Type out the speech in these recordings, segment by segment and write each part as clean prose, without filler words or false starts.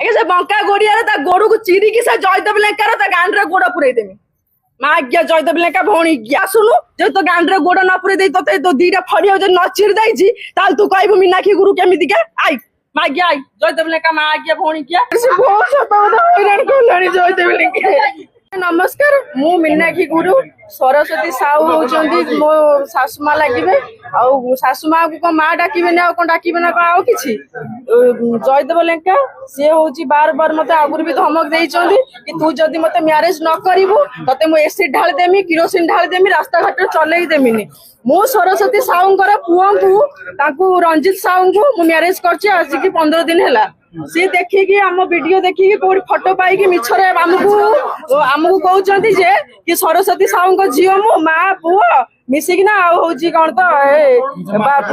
ଆଜ୍ଞା ସେ ବଙ୍କା ଗୋଡିଆରେ ତା ଗୋଡକୁ ଚିରିକି ସେ ଜୟଦେବ ଲେଙ୍କାର ତା ଗାଣ୍ଡରେ ଗୋଡ ପୁରେଇ ଦେମି। ମା ଆଜ୍ଞା ଜୟଦେବ ଲେଙ୍କା ଭଉଣୀ ଆସୁନୁ ଯେ ତୋ ଗାଣ୍ଡରେ ଗୋଡ ନ ପୁରେଇ ଦେଇ ତୋତେ ତୋ ଦିଟା ଫଡିଆ ଯଦି ନ ଚିରି ଦେଇଛି ତାହେଲେ ତୁ କହିବୁ ମୀନାକ୍ଷୀ ଗୁରୁ କେମିତିକା ଆଇ ମା ଆଜ୍ଞା ଆଇ ଜୟଦେବ ଲେଙ୍କା ମା ଆଜ୍ଞା ଭଉଣୀ କିଆ ହଇରାଣ କଲାଣି ଜୟଦେବ ଲେଙ୍କା। ନମସ୍କାର ମୁଁ ମୀନାକ୍ଷୀ ଗୁରୁ ସରସ୍ୱତୀ ସାହୁ ହଉଛନ୍ତି ମୋ ଶାଶୁମା ଲାଗିବେ ଆଉ ଶାଶୁମାକୁ କଣ ମା ଡାକିବେନି ଆଉ କଣ ଡାକିବେ ନା କଣ ଆଉ କିଛି ଜୟଦେବ ଲେଙ୍କା ସିଏ ହଉଛି ବାର ମତେ ଆଗରୁ ବି ଧମକ ଦେଇଛନ୍ତି କି ତୁ ଯଦି ମତେ ମ୍ୟାରେଜ ନ କରିବୁ ତତେ ମୁଁ ଏସିଡ୍ ଢାଳି ଦେମି କିରୋସିନ ଢାଳି ଦେମି ରାସ୍ତାଘାଟରେ ଚଲେଇ ଦେମିନି। ମୁଁ ସରସ୍ୱତୀ ସାହୁଙ୍କର ପୁଅଙ୍କୁ ତାଙ୍କୁ ରଞ୍ଜିତ ସାହୁଙ୍କୁ ମୁଁ ମ୍ୟାରେଜ କରିଛି ଆଜିକି 15 ଦିନ ହେଲା। ସିଏ ଦେଖିକି ଆମ ଭିଡିଓ ଦେଖିକି କୋଉଠି ଫଟୋ ପାଇକି ମିଛରେ ଆମକୁ କହୁଛନ୍ତି ଯେ କି ସରସ୍ୱତୀ ସାହୁଙ୍କ ଝିଅ ମୁଁ ମା ପୁଅ ମିଶିକିନା ଆଉ ହଉଛି କଣ ତ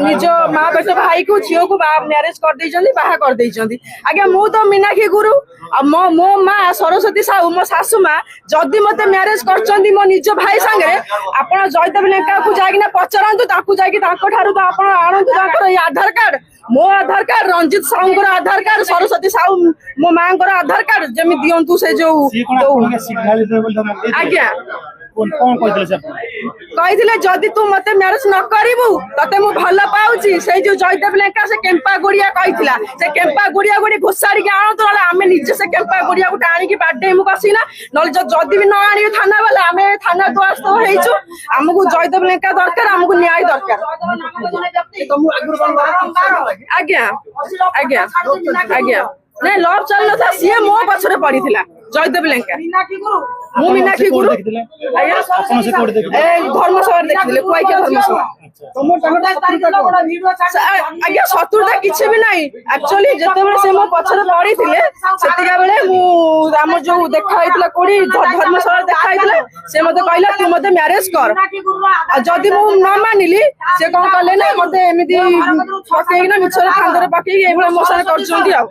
ନିଜ ମା ପେଟ ଭାଇକୁ ଝିଅକୁ ମ୍ୟାରେଜ କରିଦେଇଛନ୍ତି ବାହା କରିଦେଇଛନ୍ତି। ଆଜ୍ଞା ମୁଁ ତ ମୀନାକ୍ଷୀ ଗୁରୁ ଆଉ ମୋ ମା ସରସ୍ୱତୀ ସାହୁ ମୋ ଶାଶୁ ମା ଯଦି ମତେ ମ୍ୟାରେଜ କରିଛନ୍ତି ମୋ ନିଜ ଭାଇ ସାଙ୍ଗରେ ଆପଣ ଜୟଦେବ ଲେଙ୍କାକୁ ଯାଇକିନା ପଚାରନ୍ତୁ ତାଙ୍କୁ ଯାଇକି ତାଙ୍କ ଠାରୁ ଆପଣ ଆଣନ୍ତୁ ତାଙ୍କର ଏଇ ଆଧାର କାର୍ଡ ମୋ ଆଧାର କାର୍ଡ ରଞ୍ଜିତ ସାହୁଙ୍କର ଆଧାର କାର୍ଡ ସରସ୍ୱତୀ ସାହୁ ମୋ ମାଙ୍କର ଆଧାର କାର୍ଡ ଯେମିତି ଦିଅନ୍ତୁ ସେ ଯୋଉ ଆଜ୍ଞା କହିଥିଲେ ଯଦି ତୁ ମତେ ମ୍ୟାରେଜ ନ କରିବୁ ତତେ ମୁଁ ଭଲ ପାଉଛି ସେଇ ଯୋଉ ଜୟଦେବ ଲେଙ୍କା ସେ କେମ୍ପା ଗୁଡିଆ କହିଥିଲା ସେ କେମ୍ପା ଗୁଡିଆ ଗୁଡି ଘୋଷାଡିକି ଆଣନ୍ତୁ ନହେଲେ ଆମେ ନିଜେ ସେ କେମ୍ପା ଗୁଡିଆକୁ ଆଣିକି ବାଡେଇମୁ ବସିକିନା ନହେଲେ ଯଦି ବି ନ ଆଣିବୁ ଥାନା ବାଲା ଆମେ ଥାନା ଦ୍ୱାରସ୍ଥ ହେଇଛୁ। ଆମକୁ ଜୟଦେବ ଲେଙ୍କା ଦରକାର ଆମକୁ ନ୍ୟାୟ ଦରକାର। ଆଜ୍ଞା ଆଜ୍ଞା ଆଜ୍ଞା ନାଇଁ ଲଭ ଚାଲୁନଥିଲା ସିଏ ମୋ ପଛରେ ପଡିଥିଲା ଜୟଦେବ ଲେଙ୍କା ମୁଁ ମୀନାକ୍ଷୀ ଗୁରୁ ଧର୍ମସଭାରେ ଦେଖିଥିଲେ କୁଆଖିଆ ଧର୍ମସଭା। ଆଜ୍ଞା ଶତ୍ରୁତା କିଛି ବି ନାହିଁ ଆକ୍ଚୁଆଲି ଯେତେବେଳେ ସେ ମୋ ପଛରେ ପଡିଥିଲେ ସେତିକା ବେଳେ ମୁଁ ଆମର ଯୋଉ ଦେଖା ହେଇଥିଲା କୋଉଠି ଧର୍ମସଭାରେ ଦେଖା ହେଇଥିଲା ସେ ମତେ କହିଲା ତୁ ମତେ ମ୍ୟାରେଜ କର ଆଉ ଯଦି ମୁଁ ନ ମାନିଲି ସେ କଣ କଲେ ନା ମତେ ଏମିତି ପକେଇକିନା ମିଛରେ ଫାନ୍ଦରେ ପକେଇକି ଏଇଭଳିଆ ମୋ ସାଙ୍ଗେ କରୁଛନ୍ତି ଆଉ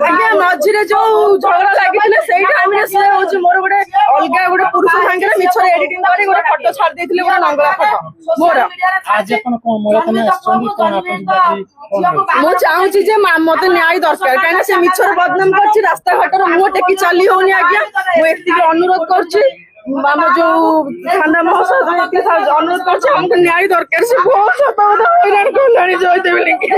ଆଜ୍ଞା ମଝିରେ ଯୋଉ ଝଗଡା ଲାଗିଥିଲେ ସେଇ ଟାଇମରେ ସେ ହଉଛି ମୋର ଗୋଟେ ଅଲଗା ଗୋଟେ ପୁରୁଷ ସାଙ୍ଗରେ ମିଛରେ ଏଡିଟିଂ କରି ଗୋଟେ ଫଟୋ ଛାଡି ଦେଇଥିଲେ ଗୋଟେ ନଙ୍ଗଳା ଫଟୋ ମୋର। ମୁଁ ଚାହୁଁଛି ଯେ ମତେ ନ୍ୟାୟ ଦରକାର କାହିଁକିନା ସେ ମିଛରେ ବଦନାମ କରିଛି ରାସ୍ତାଘାଟରେ ମୁହଁ ଟେକି ଚାଲି ହଉନି ଆଜ୍ଞା ମୁଁ ଏତିକି ଅନୁରୋଧ କରୁଛି ଆମ ଯୋଉ ଥାନା ମହାଶୟ ଅନୁରୋଧ କରୁଛି ଆମକୁ ନ୍ୟାୟ ଦରକାର। ସେ ବହୁତ ହଇରାଣ କଲାଣି ଜୟଦେବ ଲେଙ୍କା।